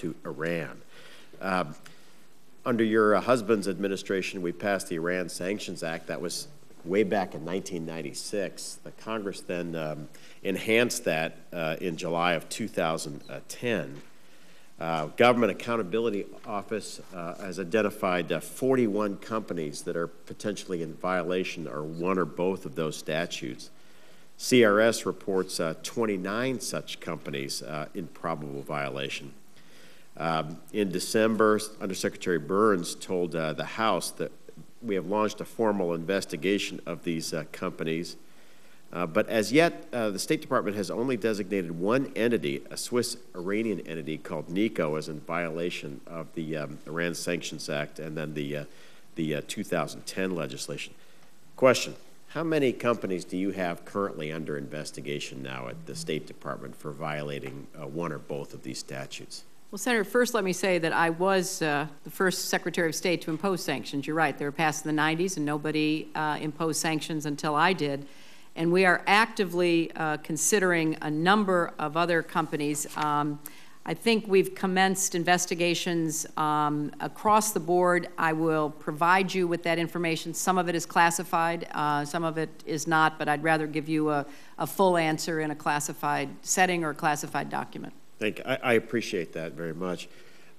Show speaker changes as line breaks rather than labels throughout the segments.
to Iran. Under your husband's administration, we passed the Iran Sanctions Act. That was way back in 1996. The Congress then enhanced that in July of 2010. Government Accountability Office has identified 41 companies that are potentially in violation or one or both of those statutes. CRS reports 29 such companies in probable violation. In December, Undersecretary Burns told the House that we have launched a formal investigation of these companies. But as yet, the State Department has only designated one entity, a Swiss-Iranian entity called NICO, as in violation of the Iran Sanctions Act and then the 2010 legislation. Question, how many companies do you have currently under investigation now at the State Department for violating one or both of these statutes?
Well, Senator, first let me say that I was the first Secretary of State to impose sanctions. You're right, they were passed in the 90s, and nobody imposed sanctions until I did. And we are actively considering a number of other companies. I think we've commenced investigations across the board. I will provide you with that information. Some of it is classified, some of it is not, but I'd rather give you a full answer in a classified setting or a classified document.
I appreciate that very much.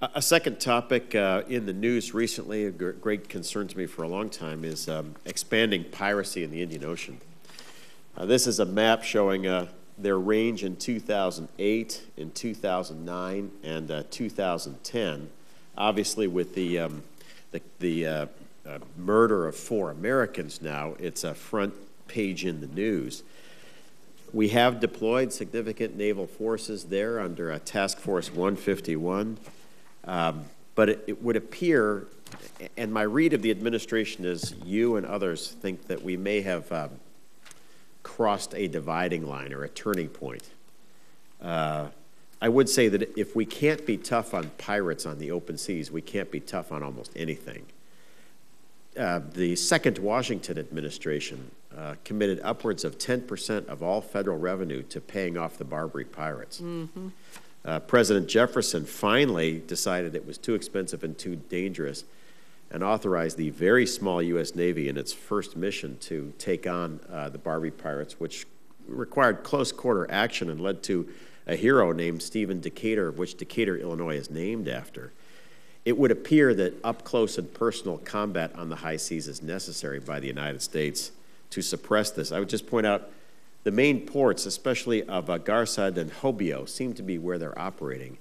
A second topic in the news recently, a great concern to me for a long time, is expanding piracy in the Indian Ocean. This is a map showing their range in 2008, in 2009, and 2010. Obviously, with the murder of 4 Americans now, it's a front page in the news. We have deployed significant naval forces there under Task Force 151, but it would appear, and my read of the administration is you and others think that we may have crossed a dividing line or a turning point. I would say that if we can't be tough on pirates on the open seas, we can't be tough on almost anything. The second Washington administration committed upwards of 10% of all federal revenue to paying off the Barbary pirates. Mm-hmm. President Jefferson finally decided it was too expensive and too dangerous and authorized the very small U.S. Navy in its first mission to take on the Barbary pirates, which required close quarter action and led to a hero named Stephen Decatur, which Decatur, Illinois is named after. It would appear that up close and personal combat on the high seas is necessary by the United States to suppress this. I would just point out the main ports, especially of Garsad and Hobyo, seem to be where they're operating.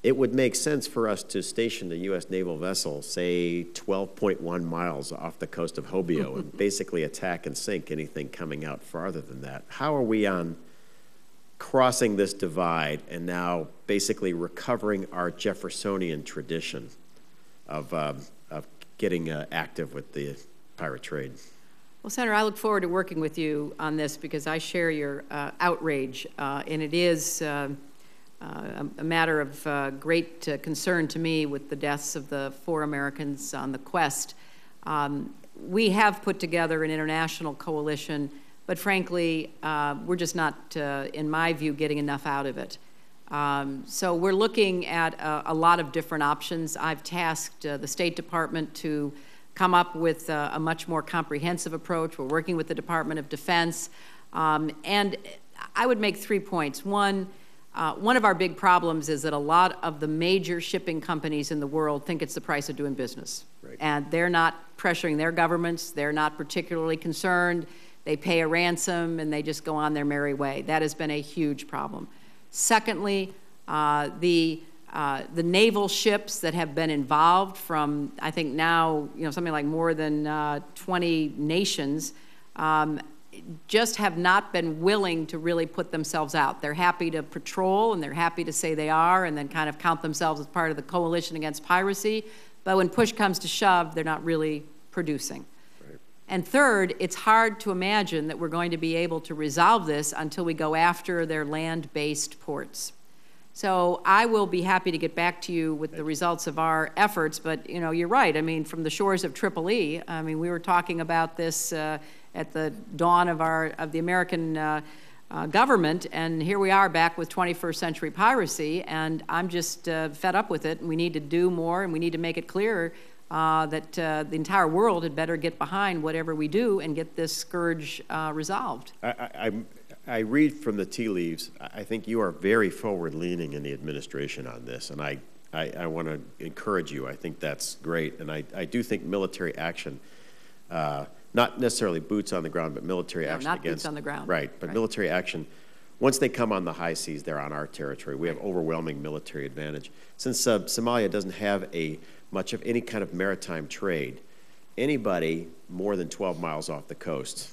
It would make sense for us to station a U.S. naval vessel, say 12.1 miles off the coast of Hobyo, and basically attack and sink anything coming out farther than that. How are we on crossing this divide and now basically recovering our Jeffersonian tradition of getting active with the pirate trade?
Well, Senator, I look forward to working with you on this because I share your outrage, and it is a matter of great concern to me with the deaths of the 4 Americans on the quest. We have put together an international coalition, but frankly, we're just not, in my view, getting enough out of it. So we're looking at a lot of different options. I've tasked the State Department to come up with a much more comprehensive approach. We're working with the Department of Defense. And I would make 3 points. One of our big problems is that a lot of the major shipping companies in the world think it's the price of doing business. Right. And they're not pressuring their governments. They're not particularly concerned. They pay a ransom and they just go on their merry way. That has been a huge problem. Secondly, the naval ships that have been involved from, I think now, something like more than 20 nations, just have not been willing to really put themselves out. They're happy to patrol and they're happy to say they are and then kind of count themselves as part of the coalition against piracy. But when push comes to shove, they're not really producing. Right. And third, it's hard to imagine that we're going to be able to resolve this until we go after their land-based ports. So I will be happy to get back to you with the results of our efforts, but you're right. I mean, from the shores of Tripoli, I mean, we were talking about this at the dawn of the American government, and here we are back with 21st century piracy, and I'm just fed up with it, and we need to do more, and we need to make it clearer that the entire world had better get behind whatever we do and get this scourge resolved.
I read from the tea leaves. I think you are very forward-leaning in the administration on this, and I want to encourage you. I think that's great, and I do think military action, not necessarily boots on the ground, but military action
not
against—
boots on the ground.
Right, but military action, once they come on the high seas, they're on our territory. We have overwhelming military advantage. Since Somalia doesn't have much of any kind of maritime trade, anybody more than 12 miles off the coast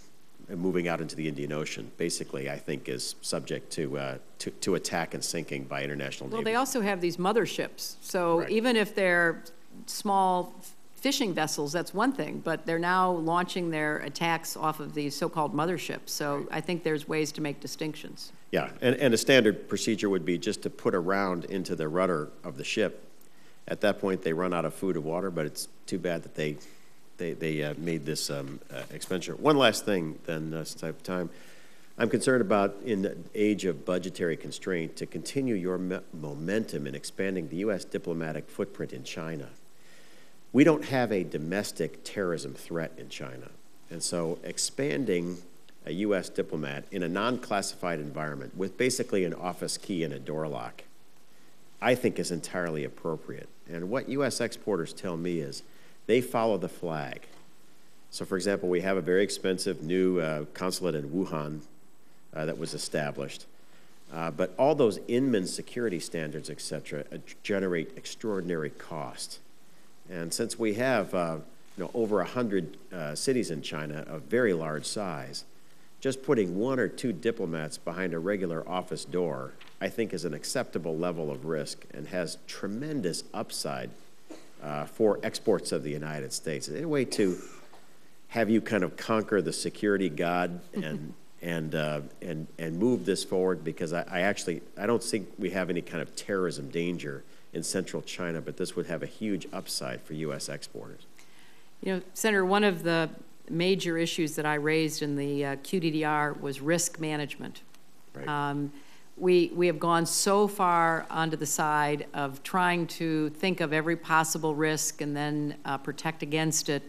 and moving out into the Indian Ocean, basically, I think, is subject to attack and sinking by international navies.
Well, they also have these motherships. So
right.
Even if they're small fishing vessels, that's one thing, but they're now launching their attacks off of these so-called motherships. So right. I think there's ways to make distinctions. Yeah,
and a standard procedure would be just to put a round into the rudder of the ship. At that point, they run out of food or water, but it's too bad that they made this expenditure. One last thing, then, since I have time. I'm concerned about, in the age of budgetary constraint, to continue your momentum in expanding the U.S. diplomatic footprint in China. We don't have a domestic terrorism threat in China, and so expanding a U.S. diplomat in a non-classified environment with basically an office key and a door lock, I think is entirely appropriate. And what U.S. exporters tell me is they follow the flag. So, for example, we have a very expensive new consulate in Wuhan that was established. But all those Inman security standards, et cetera, generate extraordinary cost. And since we have over 100 cities in China of very large size, just putting 1 or 2 diplomats behind a regular office door, I think, is an acceptable level of risk and has tremendous upside for exports of the United States. Is there a way to have you kind of conquer the security god and move this forward? Because I don't think we have any kind of terrorism danger in central China, but this would have a huge upside for U.S. exporters.
You know, Senator, one of the major issues that I raised in the QDDR was risk management. Right. We have gone so far onto the side of trying to think of every possible risk and then protect against it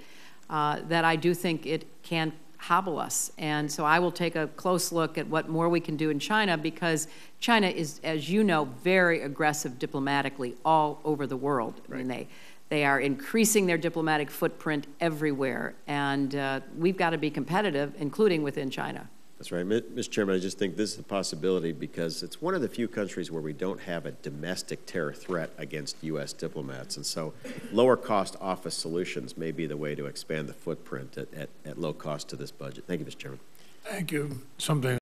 that I do think it can hobble us. And so I will take a close look at what more we can do in China, because China is, as you know, very aggressive diplomatically all over the world. Right. I mean, they are increasing their diplomatic footprint everywhere, and we've got to be competitive, including within China.
That's right. Mr. Chairman, I just think this is a possibility because it's one of the few countries where we don't have a domestic terror threat against U.S. diplomats. And so lower cost office solutions may be the way to expand the footprint at low cost to this budget. Thank you, Mr. Chairman.
Thank you. Something